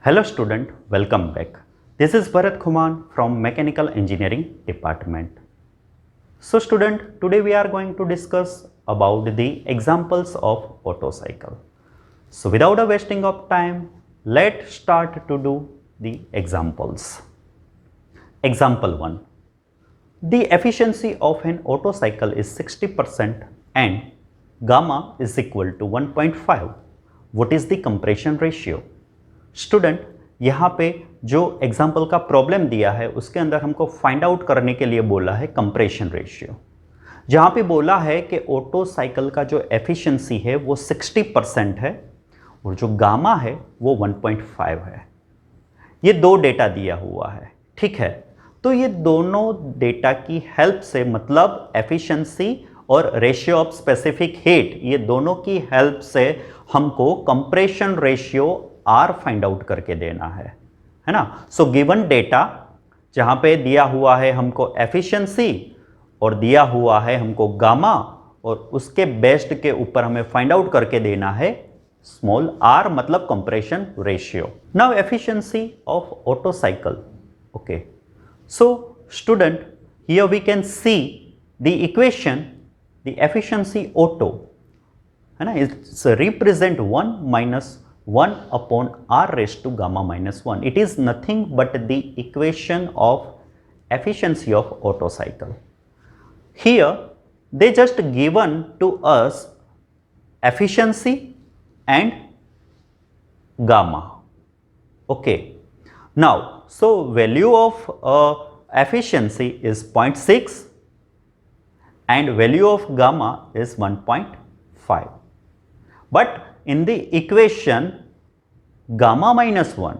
Hello student, welcome back. This is Bharat Khuman from Mechanical Engineering Department. So student, today we are going to discuss about the examples of Otto cycle. So without a wasting of time, let's start to do the examples. Example 1. The efficiency of an Otto cycle is 60% and gamma is equal to 1.5. What is the compression ratio? Student यहाँ पे जो example का problem दिया है उसके अंदर हमको find out करने के लिए बोला है कंप्रेशन रेशियो, जहाँ पे बोला है कि ऑटो साइकिल का जो एफिशिएंसी है वो 60% है और जो गामा है वो 1.5 है। ये दो डेटा दिया हुआ है, ठीक है। तो ये दोनों डेटा की हेल्प से, मतलब एफिशिएंसी और रेशियो ऑफ स्पेसिफिक हीट, ये दोनों की हेल्प से हमको compression ratio r find out करके देना है ना। सो गिवन डेटा जहां पे दिया हुआ है हमको एफिशिएंसी और दिया हुआ है हमको गामा, और उसके बेस्ड के ऊपर हमें फाइंड आउट करके देना है स्मॉल आर, मतलब compression ratio. Now efficiency of Otto cycle. Okay, so student, here we can see the equation, the efficiency Otto है ना, it's represent 1 minus 1 upon r raised to gamma minus 1. It is nothing but the equation of efficiency of Otto cycle. Here they just given to us efficiency and gamma. Okay, now so value of efficiency is 0.6 and value of gamma is 1.5, but in the equation gamma minus 1,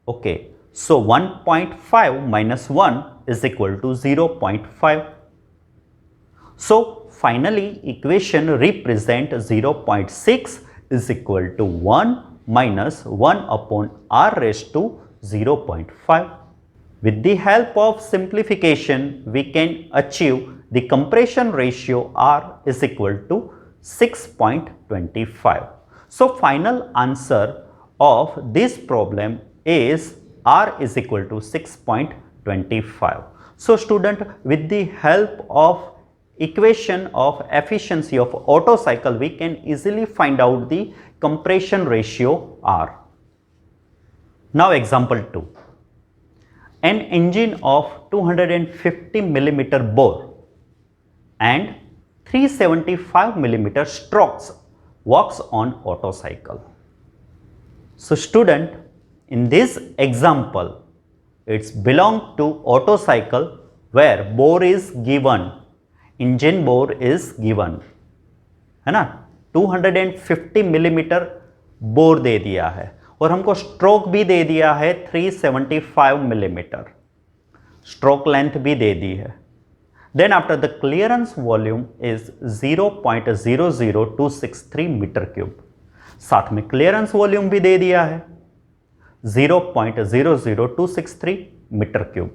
okay, so 1.5 minus 1 is equal to 0.5. So finally equation represent 0.6 is equal to 1 minus 1 upon r raised to 0.5. With the help of simplification we can achieve the compression ratio r is equal to 6.25. So final answer of this problem is r is equal to 6.25. So student, with the help of equation of efficiency of Otto cycle we can easily find out the compression ratio r. Now example 2. An engine of 250 millimeter bore and 375 millimeter strokes works on Otto cycle. So student, in this example it's belong to Otto cycle where bore is given, engine bore is given है ना, 250 millimetre bore दे दिया है और हमको stroke भी दे दिया है 375 मिलीमीटर, स्ट्रोक लेंथ भी दे दी है। Then after the clearance volume is 0.00263 metre cube, साथ में क्लियरेंस वॉल्यूम भी दे दिया है 0.00263 metre cube.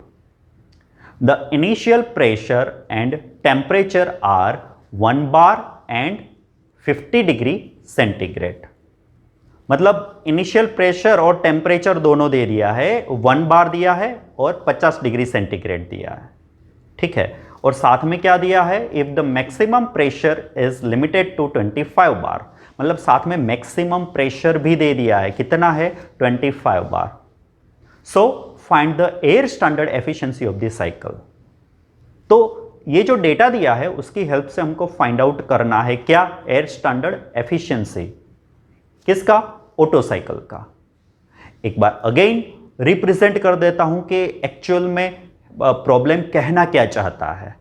The initial pressure and temperature are 1 bar and 50 degree centigrade, मतलब इनिशियल प्रेशर और टेम्परेचर दोनों दे दिया है, 1 बार दिया है और 50 डिग्री सेंटीग्रेड दिया है, ठीक है। और साथ में क्या दिया है, if the maximum pressure is limited to 25 bar, मतलब साथ में मैक्सिमम प्रेशर भी दे दिया है, कितना है 25 बार। So find the air standard efficiency of the cycle. तो ये जो डेटा दिया है उसकी हेल्प से हमको फाइंड आउट करना है क्या, एयर स्टैंडर्ड एफिशिएंसी किसका, ऑटो साइकिल का। एक बार अगेन रिप्रेजेंट कर देता हूं कि एक्चुअल में प्रॉब्लम कहना क्या चाहता है,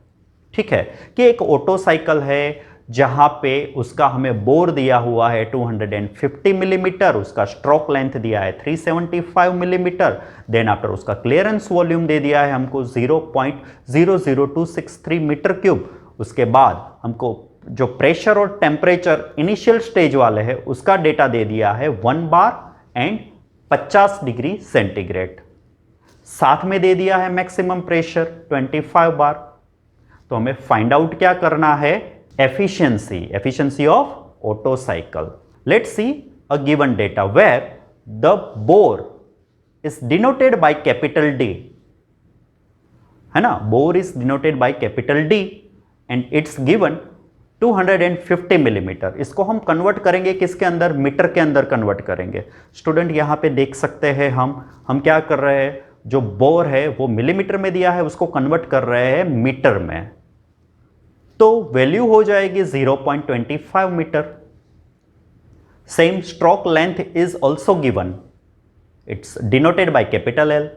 ठीक है, कि एक ऑटो साइकिल है जहां पे उसका हमें बोर दिया हुआ है 250 मिलीमीटर, उसका स्ट्रोक लेंथ दिया है 375 मिलीमीटर, देन आफ्टर उसका क्लियरेंस वॉल्यूम दे दिया है हमको 0.00263 मीटर क्यूब। उसके बाद हमको जो प्रेशर और टेम्परेचर इनिशियल स्टेज वाले है उसका डेटा दे दिया है 1 बार एंड 50 डिग्री सेंटीग्रेड, साथ में दे दिया है मैक्सिमम प्रेशर 25 बार। तो हमें फाइंड आउट क्या करना है, efficiency of Otto cycle. Let's see a given data where the bore is denoted by capital D, है ना, bore is denoted by capital D and it's given 250 millimetre. इसको हम convert करेंगे किसके अंदर, मीटर के अंदर कन्वर्ट करेंगे। स्टूडेंट यहां पे देख सकते हैं हम क्या कर रहे हैं, जो बोर है वो मिलीमीटर में दिया है, उसको कन्वर्ट कर रहे हैं मीटर में, तो वैल्यू हो जाएगी 0.25 metre. Same stroke length is also given, it's denoted by capital L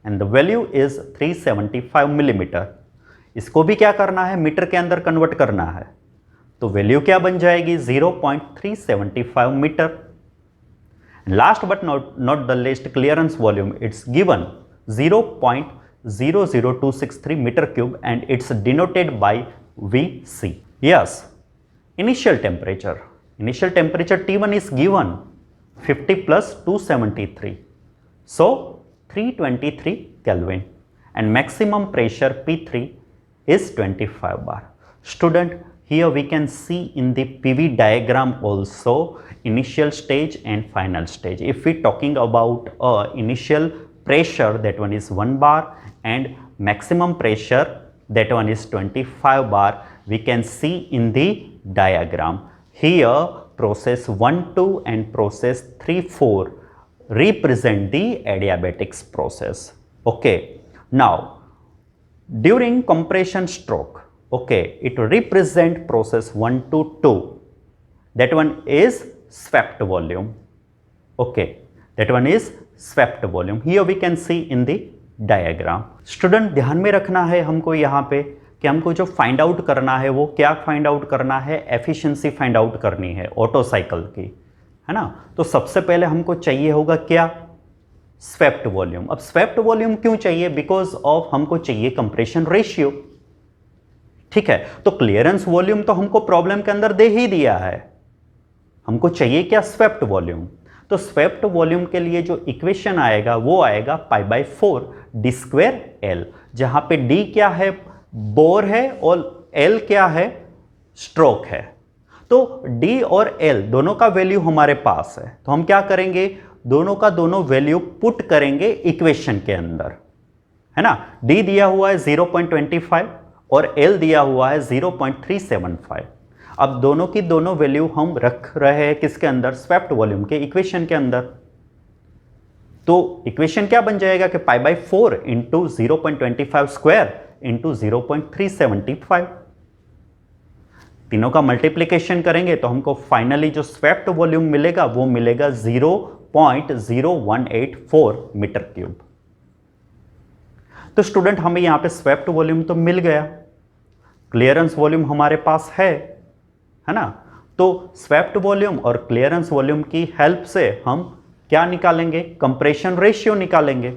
and the value is 375 millimetre. इसको भी क्या करना है, मीटर के अंदर कन्वर्ट करना है, तो वैल्यू क्या बन जाएगी 0.375 metre. Last but not the least, clearance volume it's given 0.00263 metre cube and it's denoted by VC. Yes, initial temperature T1 is given 50 plus 273, so 323 Kelvin, and maximum pressure P3 is 25 bar. Student, here we can see in the PV diagram also initial stage and final stage. If we talking about initial pressure, that one is 1 bar, and maximum pressure, that one is 25 bar. We can see in the diagram here process 1-2 and process 3-4 represent the adiabatics process. Okay, now during compression stroke, okay, it represent process 1-2. That one is swept volume. Okay, that one is swept volume. Here we can see in the diagram. Student ध्यान में रखना है हमको यहाँ पे कि हमको जो फाइंड आउट करना है वो क्या फाइंड आउट करना है, एफिशिएंसी फाइंड आउट करनी है ऑटो साइकिल की, है ना। तो सबसे पहले हमको चाहिए होगा क्या, स्वेप्ट वॉल्यूम। अब स्वेप्ट वॉल्यूम क्यों चाहिए, बिकॉज ऑफ हमको चाहिए कंप्रेशन रेशियो, ठीक है। तो क्लियरेंस वॉल्यूम तो हमको प्रॉब्लम के अंदर दे ही दिया है, हमको चाहिए क्या, स्वेप्ट वॉल्यूम। तो स्वेप्ट वॉल्यूम के लिए जो इक्वेशन आएगा वो आएगा π/4 d²L, जहां पे d क्या है, बोर है, और L क्या है, स्ट्रोक है। तो d और L दोनों का वैल्यू हमारे पास है, तो हम क्या करेंगे, दोनों का दोनों वैल्यू पुट करेंगे इक्वेशन के अंदर, है ना। d दिया हुआ है 0.25 और L दिया हुआ है 0.375। अब दोनों की दोनों वैल्यू हम रख रहे हैं किसके अंदर, स्वेप्ट वॉल्यूम के इक्वेशन के अंदर। तो इक्वेशन क्या बन जाएगा कि π/4 इंटू 0.25 स्क्वायर इंटू 0.375, तीनों का मल्टीप्लीकेशन करेंगे तो हमको फाइनली जो स्वेप्ट वॉल्यूम मिलेगा वो मिलेगा 0.0184 मीटर क्यूब। तो स्टूडेंट हमें यहां पे स्वेप्ट वॉल्यूम तो मिल गया, क्लियरेंस वॉल्यूम हमारे पास है ना। तो स्वेप्ट वॉल्यूम और क्लियरेंस वॉल्यूम की हेल्प से हम क्या निकालेंगे, कंप्रेशन रेशियो निकालेंगे।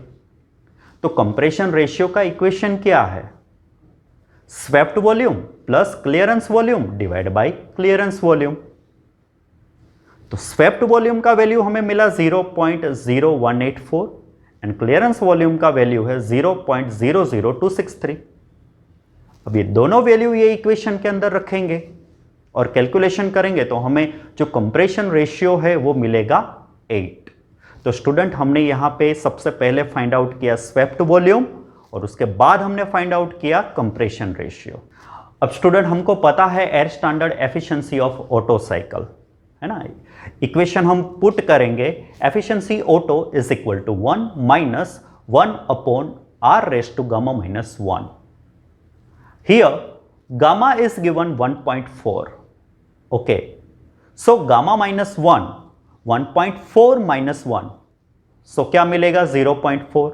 तो कंप्रेशन रेशियो का इक्वेशन क्या है, swept volume plus clearance volume divide by clearance volume. तो स्वेप्ट वॉल्यूम का वैल्यू हमें मिला 0.0184 एंड क्लियरेंस वॉल्यूम का वैल्यू है 0.00263। अब ये दोनों वैल्यू ये इक्वेशन के अंदर रखेंगे और कैलकुलेशन करेंगे तो हमें जो कंप्रेशन रेशियो है वो मिलेगा 8। तो स्टूडेंट हमने यहां पे सबसे पहले फाइंड आउट किया स्वेप्ट वॉल्यूम और उसके बाद हमने फाइंड आउट किया कंप्रेशन रेशियो। अब स्टूडेंट हमको पता है air standard efficiency of Otto cycle, है ना। इक्वेशन हम पुट करेंगे, efficiency Otto is equal to 1 minus 1 upon r raise to gamma minus 1। Here gamma is given 1.4, okay. So gamma minus 1, 1.4 minus 1, so क्या मिलेगा 0.4।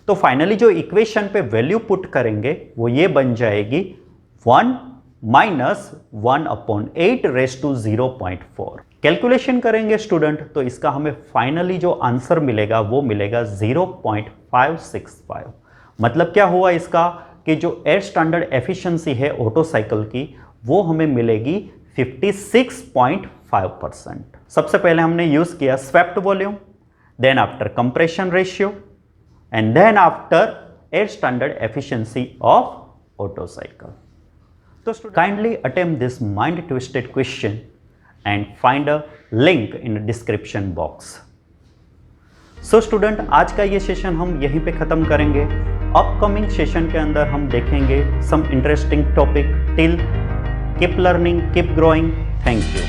तो फाइनली जो equation पे value put करेंगे वो ये बन जाएगी 1 minus 1 upon 8 raise to 0.4। Calculation करेंगे स्टूडेंट तो इसका हमें फाइनली जो आंसर मिलेगा वो मिलेगा 0.565। मतलब क्या हुआ इसका कि जो एयर स्टैंडर्ड एफिशिएंसी है ऑटो साइकिल की वो हमें मिलेगी 56.5%। सबसे पहले हमने यूज किया swept volume, then after compression ratio and then after air standard efficiency of auto cycle. So kindly attempt this mind twisted question and find a link in the description box. So student, आज का ये session हम यहीं पे ख़त्म करेंगे। Upcoming session के अंदर हम देखेंगे some interesting topic. Till keep learning, keep growing. Thank you.